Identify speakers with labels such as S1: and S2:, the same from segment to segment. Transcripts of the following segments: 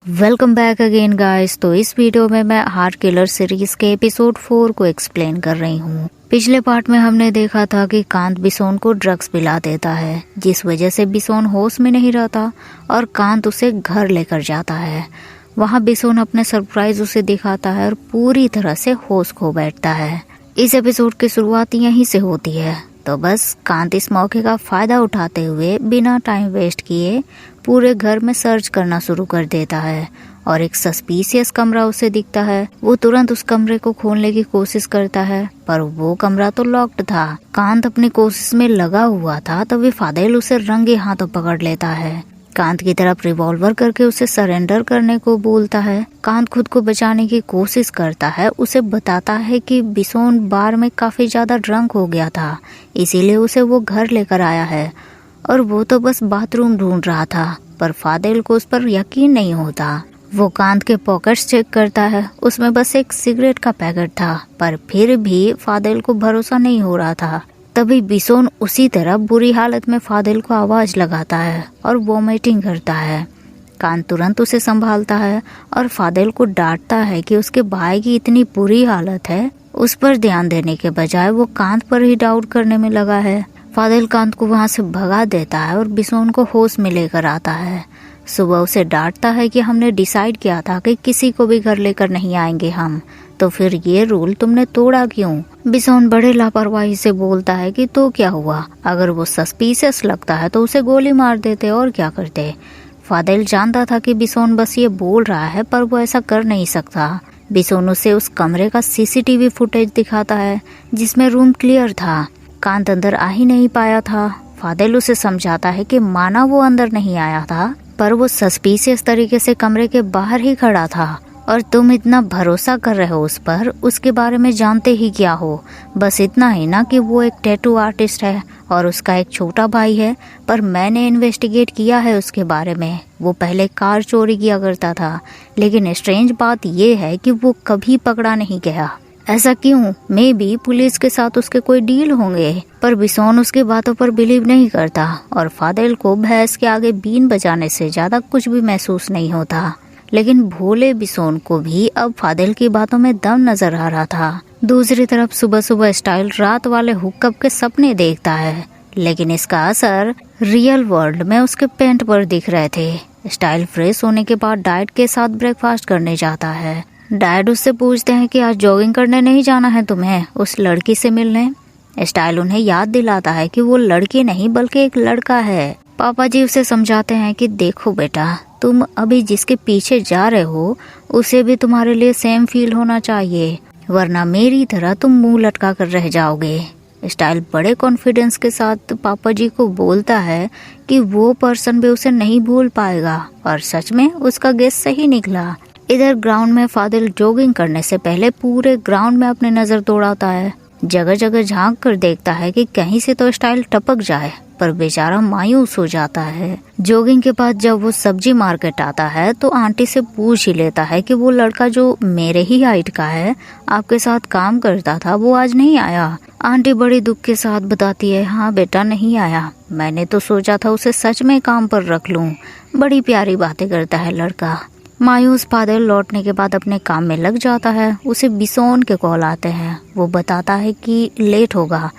S1: Welcome back again guys. तो इस video में मैं हार्ट किलर सीरीज के एपिसोड 4 को एक्सप्लेन कर रही हूँ। पिछले पार्ट में हमने देखा था कि कांत बिसोन को ड्रग्स पिला देता है, जिस वजह से बिसोन होश में नहीं रहता और कांत उसे घर लेकर जाता है। वहाँ बिसोन अपने सरप्राइज उसे दिखाता है और पूरी तरह से होश खो बैठता है। इस एपिसोड की शुरुआत यहीं से होती है। तो बस कांत इस मौके का फायदा उठाते हुए बिना टाइम वेस्ट किए पूरे घर में सर्च करना शुरू कर देता है और एक सस्पिशियस कमरा उसे दिखता है। वो तुरंत उस कमरे को खोलने की कोशिश करता है, पर वो कमरा तो लॉक्ड था। कांत अपनी कोशिश में लगा हुआ था तभी फादेल उसे रंगे हाथों पकड़ लेता है। कांत की तरफ रिवॉल्वर करके उसे सरेंडर करने को बोलता है। कांत खुद को बचाने की कोशिश करता है। उसे बताता है कि बिसोन बार में काफी ज्यादा ड्रंक हो गया था, इसीलिए उसे वो घर लेकर आया है और वो तो बस बाथरूम ढूंढ रहा था। पर फादेल को उस पर यकीन नहीं होता। वो कांत के पॉकेट्स चेक करता है, उसमें बस एक सिगरेट का पैकेट था, पर फिर भी फादेल को भरोसा नहीं हो रहा था। तभी बिसोन उसी तरह बुरी हालत में फादेल को आवाज लगाता है और वॉमिटिंग करता है। कांत तुरंत उसे संभालता है और फादेल को डांटता है कि उसके भाई की इतनी बुरी हालत है, उस पर ध्यान देने के बजाय वो कांत पर ही डाउट करने में लगा है। फादेल कांत को वहाँ से भगा देता है और बिसोन को होश में लेकर आता है। सुबह उसे डांटता है कि हमने डिसाइड किया था कि किसी को भी घर लेकर नहीं आएंगे हम, तो फिर ये रूल तुमने तोड़ा क्यों? बिसोन बड़े लापरवाही से बोलता है कि तो क्या हुआ, अगर वो सस्पिशियस लगता है तो उसे गोली मार देते और क्या करते। फादेल जानता था कि बिसोन बस ये बोल रहा है, पर वो ऐसा कर नहीं सकता। बिसोन उसे उस कमरे का सीसीटीवी फुटेज दिखाता है जिसमें रूम क्लियर था। कांत अंदर आ ही नहीं पाया था। फादेल उसे समझाता है कि माना वो अंदर नहीं आया था, पर वो सस्पिशियस तरीके से कमरे के बाहर ही खड़ा था और तुम इतना भरोसा कर रहे हो उस पर, उसके बारे में जानते ही क्या हो? बस इतना ही ना कि वो एक टैटू आर्टिस्ट है और उसका एक छोटा भाई है, पर मैंने इन्वेस्टिगेट किया है उसके बारे में। वो पहले कार चोरी किया करता था, लेकिन स्ट्रेंज बात ये है कि वो कभी पकड़ा नहीं गया। ऐसा क्यों? मे बी पुलिस के साथ उसके कोई डील होंगे। पर बिसोन उसकी बातों पर बिलीव नहीं करता और फादेल को भैंस के आगे बीन बजाने से ज्यादा कुछ भी महसूस नहीं होता। लेकिन भोले बिसोन को भी अब फादेल की बातों में दम नजर आ रहा था। दूसरी तरफ सुबह सुबह स्टाइल रात वाले हुक्कप के सपने देखता है, लेकिन इसका असर रियल वर्ल्ड में उसके पेंट पर दिख रहे थे। स्टाइल फ्रेश होने के बाद डाइट के साथ ब्रेकफास्ट करने जाता है। डैड उससे पूछते हैं कि आज जॉगिंग करने नहीं जाना है तुम्हें उस लड़की से मिलने। स्टाइल उन्हें याद दिलाता है कि वो लड़की नहीं बल्कि एक लड़का है। पापा जी उसे समझाते हैं कि देखो बेटा, तुम अभी जिसके पीछे जा रहे हो उसे भी तुम्हारे लिए सेम फील होना चाहिए, वरना मेरी तरह तुम मुंह लटका कर रह जाओगे। स्टाइल बड़े कॉन्फिडेंस के साथ पापा जी को बोलता है कि वो पर्सन भी उसे नहीं भूल पाएगा, और सच में उसका गेस सही निकला। इधर ग्राउंड में फादेल जॉगिंग करने से पहले पूरे ग्राउंड में अपनी नजर दौड़ाता है। जगह जगह झांक कर देखता है कि कहीं से तो स्टाइल टपक जाए, पर बेचारा मायूस हो जाता है। जॉगिंग के बाद जब वो सब्जी मार्केट आता है तो आंटी से पूछ ही लेता है कि वो लड़का जो मेरे ही हाइट का है, आपके साथ काम करता था, वो आज नहीं आया। आंटी बड़ी दुख के साथ बताती है, हाँ बेटा नहीं आया, मैंने तो सोचा था उसे सच में काम पर रख लूं। बड़ी प्यारी बातें करता है लड़का। मायूस फादेल लौटने के बाद अपने काम में लग जाता है। उसे बिसोन के कॉल आते हैं। वो बताता है कि लेट होगा,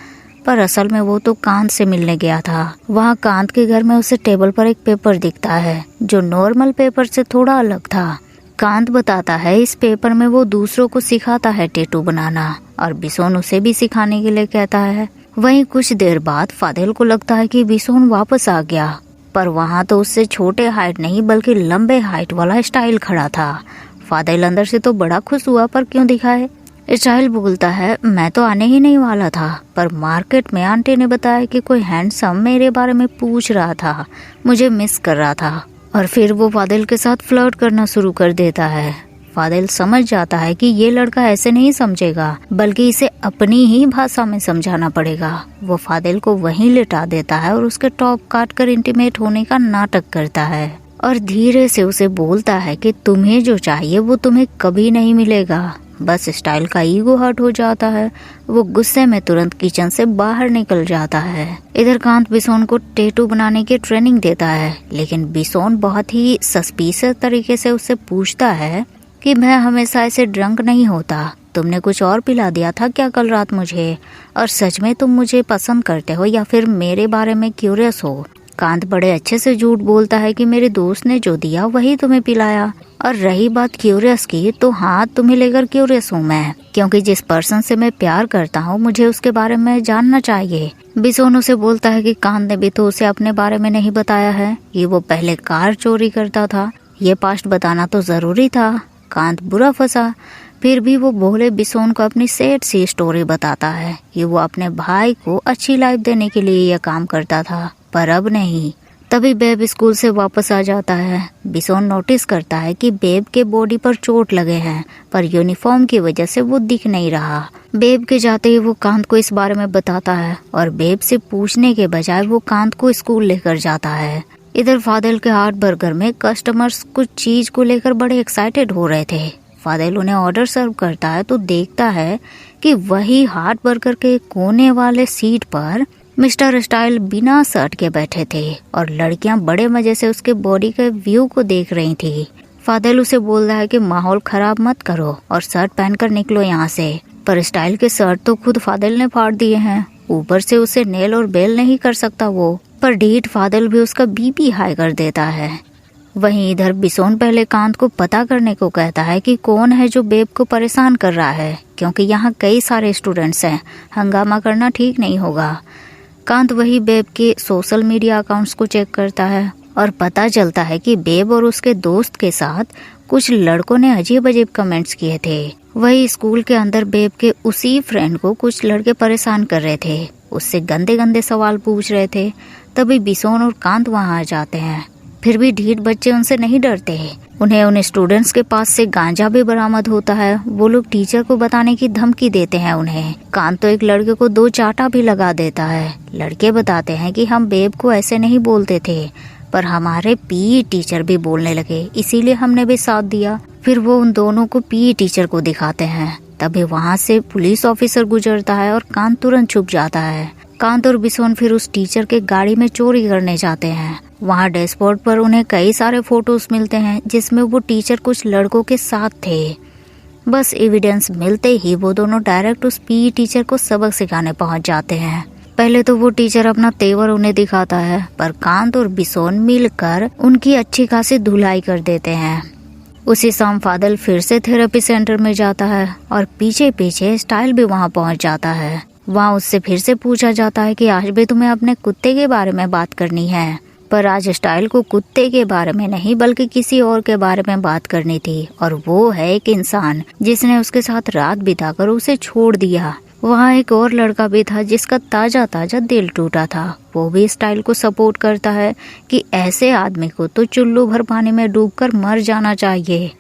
S1: पर असल में वो तो कांत से मिलने गया था। वहाँ कांत के घर में उसे टेबल पर एक पेपर दिखता है जो नॉर्मल पेपर से थोड़ा अलग था। कांत बताता है इस पेपर में वो दूसरों को सिखाता है टैटू बनाना, और बिसोन उसे भी सिखाने के लिए कहता है। वहीं कुछ देर बाद फादेल को लगता है कि बिसोन वापस आ गया, पर वहाँ तो उससे छोटे हाइट नहीं बल्कि लंबे हाइट वाला स्टाइल खड़ा था। फादेल अंदर से तो बड़ा खुश हुआ, पर क्यों दिखाए? स्टाइल बोलता है, मैं तो आने ही नहीं वाला था, पर मार्केट में आंटी ने बताया कि कोई हैंडसम मेरे बारे में पूछ रहा था, मुझे मिस कर रहा था, और फिर वो फादेल के साथ फ्लर्ट करना शुरू कर देता है। फादेल समझ जाता है कि ये लड़का ऐसे नहीं समझेगा, बल्कि इसे अपनी ही भाषा में समझाना पड़ेगा। वो फादेल को वहीं लिटा देता है और उसके टॉप काट कर इंटीमेट होने का नाटक करता है, और धीरे से उसे बोलता है कि तुम्हें जो चाहिए वो तुम्हें कभी नहीं मिलेगा। बस स्टाइल का ईगो हर्ट हो जाता है। वो गुस्से में तुरंत किचन से बाहर निकल जाता है। इधर कांत बिसोन को टैटू बनाने की ट्रेनिंग देता है, लेकिन बिसोन बहुत ही सस्पिशियस तरीके से उससे पूछता है कि मैं हमेशा ऐसे ड्रंक नहीं होता, तुमने कुछ और पिला दिया था क्या कल रात मुझे, और सच में तुम मुझे पसंद करते हो या फिर मेरे बारे में क्यूरियस हो। कांत बड़े अच्छे से झूठ बोलता है कि मेरे दोस्त ने जो दिया वही तुम्हें पिलाया, और रही बात क्यूरियस की तो हाँ, तुम्हें लेकर क्यूरियस हूँ मैं, क्योंकि जिस पर्सन से मैं प्यार करता हूँ मुझे उसके बारे में जानना चाहिए। बिसोन उसे बोलता है कि कांत ने भी तो उसे अपने बारे में नहीं बताया है कि वो पहले कार चोरी करता था, ये पास्ट बताना तो जरूरी था। कांत बुरा फंसा। फिर भी वो भोले बिसोन को अपनी सैड सी स्टोरी बताता है कि वो अपने भाई को अच्छी लाइफ देने के लिए यह काम करता था, पर अब नहीं। तभी बेब स्कूल से वापस आ जाता है। बिसोन नोटिस करता है कि बेब के बॉडी पर चोट लगे हैं, पर यूनिफॉर्म की वजह से वो दिख नहीं रहा। बेब के जाते ही वो कांत को इस बारे में बताता है, और बेब से पूछने के बजाय वो कांत को स्कूल लेकर जाता है। इधर फादेल के हार्ट बर्गर में कस्टमर्स कुछ चीज को लेकर बड़े एक्साइटेड हो रहे थे। फादेल उन्हें ऑर्डर सर्व करता है तो देखता है कि वही हार्ट बर्गर के कोने वाले सीट पर मिस्टर स्टाइल बिना शर्ट के बैठे थे, और लड़कियां बड़े मजे से उसके बॉडी के व्यू को देख रही थी। फादेल उसे बोल रहा है कि माहौल खराब मत करो और शर्ट पहनकर निकलो यहाँ से, पर स्टाइल के शर्ट तो खुद फादेल ने फाड़ दिए हैं, ऊपर से उसे नेल और बेल नहीं कर सकता वो, पर ढीठ फादेल भी उसका बीपी हाई कर देता है। वहीं इधर बिसोन पहले कांत को पता करने को कहता है कि कौन है जो बेब को परेशान कर रहा है, क्योंकि यहाँ कई सारे स्टूडेंट्स हैं, हंगामा करना ठीक नहीं होगा। कांत वही बेब के सोशल मीडिया अकाउंट्स को चेक करता है और पता चलता है कि बेब और उसके दोस्त के साथ कुछ लड़कों ने अजीब अजीब कमेंट्स किए थे। वही स्कूल के अंदर बेब के उसी फ्रेंड को कुछ लड़के परेशान कर रहे थे, उससे गंदे गंदे सवाल पूछ रहे थे। तभी बिसोन और कांत वहाँ आ जाते हैं। फिर भी ढीठ बच्चे उनसे नहीं डरते। उन्हें उन स्टूडेंट्स के पास से गांजा भी बरामद होता है। वो लोग टीचर को बताने की धमकी देते हैं उन्हें। कांत तो एक लड़के को 2 चाटा भी लगा देता है। लड़के बताते हैं कि हम बेब को ऐसे नहीं बोलते थे, पर हमारे पीई टीचर भी बोलने लगे, इसीलिए हमने भी साथ दिया। फिर वो उन दोनों को पीई टीचर को दिखाते हैं। तभी वहाँ से पुलिस ऑफिसर गुजरता है और कांत तुरंत छुप जाता है। कांत और बिसोन फिर उस टीचर के गाड़ी में चोरी करने जाते हैं। वहाँ डैशबोर्ड पर उन्हें कई सारे फोटोज मिलते हैं जिसमें वो टीचर कुछ लड़कों के साथ थे। बस एविडेंस मिलते ही वो दोनों डायरेक्ट उस पीई टीचर को सबक सिखाने पहुंच जाते हैं। पहले तो वो टीचर अपना तेवर उन्हें दिखाता है, पर कांत और बिसोन मिलकर उनकी अच्छी खासी धुलाई कर देते हैं। उसी शाम फादल फिर से थेरेपी सेंटर में जाता है और पीछे पीछे स्टाइल भी वहाँ पहुँच जाता है। वहाँ उससे फिर से पूछा जाता है कि आज भी तुम्हें अपने कुत्ते के बारे में बात करनी है, पर आज स्टाइल को कुत्ते के बारे में नहीं बल्कि किसी और के बारे में बात करनी थी, और वो है एक इंसान जिसने उसके साथ रात बिताकर उसे छोड़ दिया। वहाँ एक और लड़का भी था जिसका ताजा ताजा दिल टूटा था। वो भी स्टाइल को सपोर्ट करता है कि ऐसे आदमी को तो चुल्लू भर पानी में डूबकर मर जाना चाहिए,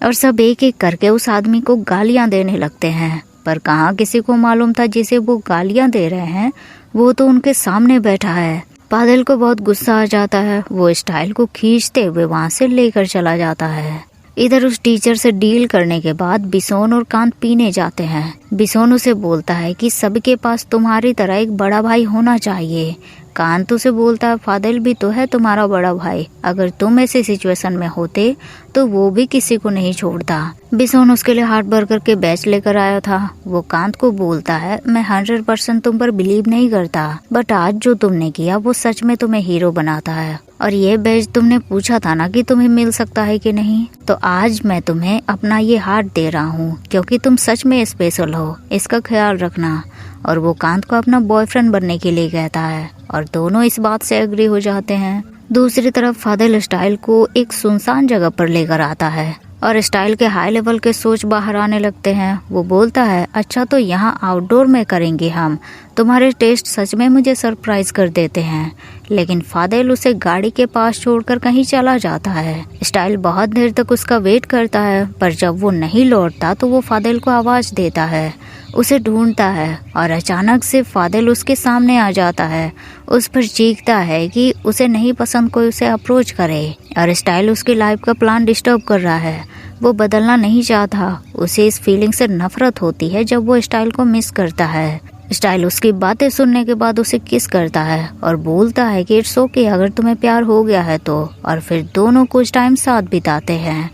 S1: और सब एक एक करके उस आदमी को गालियां देने लगते हैं। पर कहाँ किसी को मालूम था जिसे वो गालियां दे रहे हैं वो तो उनके सामने बैठा है। बादल को बहुत गुस्सा आ जाता है। वो स्टाइल को खींचते हुए वहाँ से लेकर चला जाता है। इधर उस टीचर से डील करने के बाद बिसोन और कांत पीने जाते हैं। बिसोन उसे बोलता है कि सबके पास तुम्हारी तरह एक बड़ा भाई होना चाहिए। कांत उसे बोलता है फादल भी तो है तुम्हारा बड़ा भाई, अगर तुम ऐसे सिचुएशन में होते तो वो भी किसी को नहीं छोड़ता। बिसोन उसके लिए हार्ट बर्गर के बैच लेकर आया था। वो कांत को बोलता है मैं 100% तुम पर बिलीव नहीं करता, बट आज जो तुमने किया वो सच में तुम्हें हीरो बनाता है, और ये बैच तुमने पूछा था ना कि तुम्हें मिल सकता है कि नहीं, तो आज मैं तुम्हें अपना ये हार्ट दे रहा हूँ क्योंकि तुम सच में स्पेशल हो, इसका ख्याल रखना। और वो कांत को अपना बॉयफ्रेंड बनने के लिए कहता है और दोनों इस बात से एग्री हो जाते हैं। दूसरी तरफ फादल स्टाइल को एक सुनसान जगह पर लेकर आता है और स्टाइल के हाई लेवल के सोच बाहर आने लगते हैं। वो बोलता है अच्छा तो यहाँ आउटडोर में करेंगे हम, तुम्हारे टेस्ट सच में मुझे सरप्राइज कर देते हैं, लेकिन फादेल उसे गाड़ी के पास छोड़कर कहीं चला जाता है। स्टाइल बहुत देर तक उसका वेट करता है, पर जब वो नहीं लौटता तो वो फादेल को आवाज देता है, उसे ढूंढता है और अचानक से फादेल उसके सामने आ जाता है। उस पर चीखता है कि उसे नहीं पसंद कोई उसे अप्रोच करे और स्टाइल उसकी लाइफ का प्लान डिस्टर्ब कर रहा है। वो बदलना नहीं चाहता। उसे इस फीलिंग से नफरत होती है जब वो स्टाइल को मिस करता है। स्टाइल उसकी बातें सुनने के बाद उसे किस करता है और बोलता है कि इट्स ओके अगर तुम्हें प्यार हो गया है तो, और फिर दोनों कुछ टाइम साथ बिताते हैं।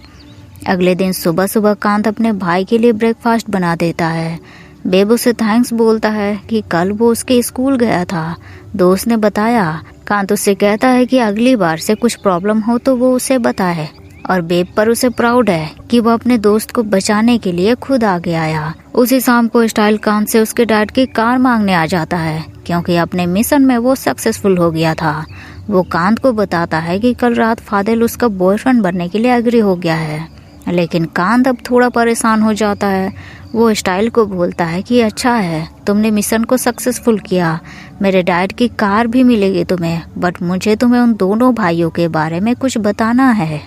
S1: अगले दिन सुबह सुबह कांत अपने भाई के लिए ब्रेकफास्ट बना देता है। बेब उसे थैंक्स बोलता है कि कल वो उसके स्कूल गया था, दोस्त ने बताया। कांत उससे कहता है कि अगली बार से कुछ प्रॉब्लम हो तो वो उसे बताए और बेब पर उसे प्राउड है कि वो अपने दोस्त को बचाने के लिए खुद आगे आया। उसी शाम को स्टाइल कांत से उसके डैड की कार मांगने आ जाता है क्योंकि अपने मिशन में वो सक्सेसफुल हो गया था। वो कांत को बताता है कि कल रात फादेल उसका बॉयफ्रेंड बनने के लिए एग्री हो गया है, लेकिन कांत अब थोड़ा परेशान हो जाता है। वो स्टाइल को बोलता है कि अच्छा है तुमने मिशन को सक्सेसफुल किया, मेरे डैड की कार भी मिलेगी तुम्हें, बट मुझे तुम्हें उन दोनों भाइयों के बारे में कुछ बताना है।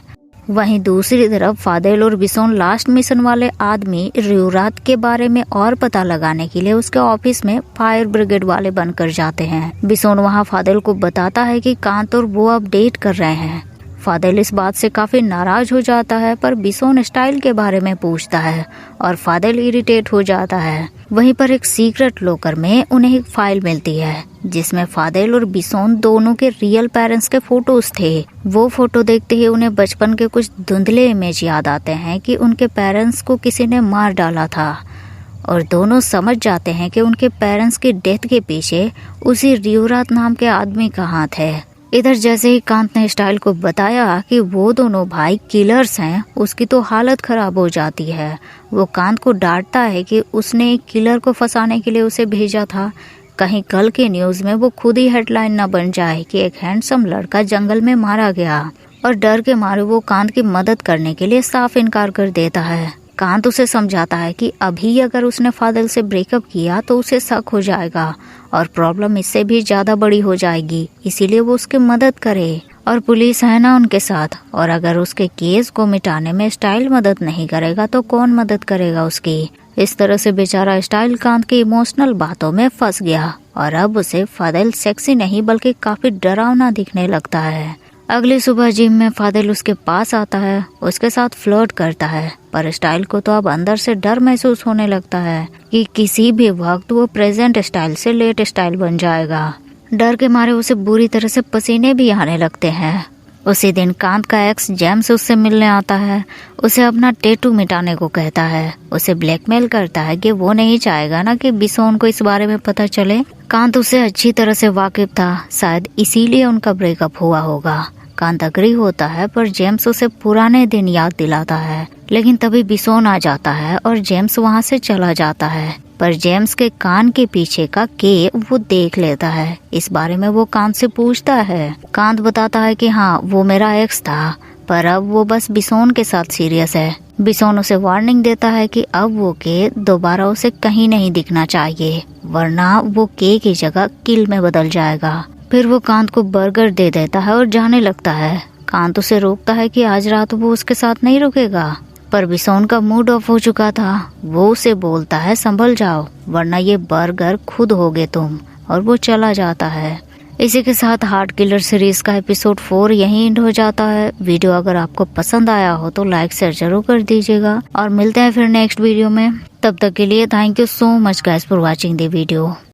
S1: वहीं दूसरी तरफ फादेल और बिसोन लास्ट मिशन वाले आदमी रियोरात के बारे में और पता लगाने के लिए उसके ऑफिस में फायर ब्रिगेड वाले बनकर जाते हैं। बिसोन वहां फादेल को बताता है कि कांत और वो अब डेट कर रहे हैं। फादेल इस बात से काफी नाराज हो जाता है, पर बिसोन स्टाइल के बारे में पूछता है और फादेल इरिटेट हो जाता है। वहीं पर एक सीक्रेट लॉकर में उन्हें एक फाइल मिलती है जिसमें फादेल और बिसोन दोनों के रियल पेरेंट्स के फोटोज थे। वो फोटो देखते ही उन्हें बचपन के कुछ धुंधले इमेज याद आते हैं कि उनके पेरेंट्स को किसी ने मार डाला था और दोनों समझ जाते हैं कि उनके पेरेंट्स की डेथ के पीछे उसी रियोरात नाम के आदमी का हाथ है। इधर जैसे ही कांत ने स्टाइल को बताया कि वो दोनों भाई किलर्स हैं, उसकी तो हालत खराब हो जाती है। वो कांत को डांटता है कि उसने एक किलर को फंसाने के लिए उसे भेजा था, कहीं कल के न्यूज में वो खुद ही हेडलाइन न बन जाए कि एक हैंडसम लड़का जंगल में मारा गया। और डर के मारे वो कांत की मदद करने के लिए साफ इनकार कर देता है। कांत उसे समझाता है कि अभी अगर उसने फादेल से ब्रेकअप किया तो उसे शक हो जाएगा और प्रॉब्लम इससे भी ज्यादा बड़ी हो जाएगी, इसीलिए वो उसकी मदद करे। और पुलिस है ना उनके साथ, और अगर उसके केस को मिटाने में स्टाइल मदद नहीं करेगा तो कौन मदद करेगा उसकी। इस तरह से बेचारा स्टाइल कांत की इमोशनल बातों में फंस गया और अब उसे फादेल सेक्सी नहीं बल्कि काफी डरावना दिखने लगता है। अगली सुबह जिम में फादेल उसके पास आता है, उसके साथ फ्लर्ट करता है, पर स्टाइल को तो अब अंदर से डर महसूस होने लगता है कि किसी भी वक्त वो प्रेजेंट स्टाइल से लेट स्टाइल बन जाएगा। डर के मारे उसे बुरी तरह से पसीने भी आने लगते हैं। उसी दिन कांत का एक्स जेम्स उससे मिलने आता है, उसे अपना टैटू मिटाने को कहता है, उसे ब्लैकमेल करता है कि वो नहीं चाहेगा ना कि बिसोन को इस बारे में पता चले। कांत उसे अच्छी तरह से वाकिफ था, शायद इसीलिए उनका ब्रेकअप हुआ होगा। कांत अग्री होता है, पर जेम्स उसे पुराने दिन याद दिलाता है। लेकिन तभी बिसोन आ जाता है और जेम्स वहाँ से चला जाता है, पर जेम्स के कान के पीछे का के वो देख लेता है। इस बारे में वो कांत से पूछता है। कांत बताता है कि हाँ वो मेरा एक्स था, पर अब वो बस बिसोन के साथ सीरियस है। बिसोन उसे वार्निंग देता है कि अब वो के दोबारा उसे कहीं नहीं दिखना चाहिए, वरना वो के की जगह किल में बदल जाएगा। फिर वो कांत को बर्गर दे देता है और जाने लगता है। कांत उसे रोकता है कि आज रात वो उसके साथ नहीं रुकेगा, पर बिसोन का मूड ऑफ हो चुका था। वो उसे बोलता है संभल जाओ वरना ये बर्गर खुद होगे तुम, और वो चला जाता है। इसी के साथ हार्ट किलर सीरीज का एपिसोड 4 यहीं एंड हो जाता है। वीडियो अगर आपको पसंद आया हो तो लाइक शेयर जरूर कर दीजिएगा और मिलते हैं फिर नेक्स्ट वीडियो में। तब तक के लिए thank you so much guys for watching the video.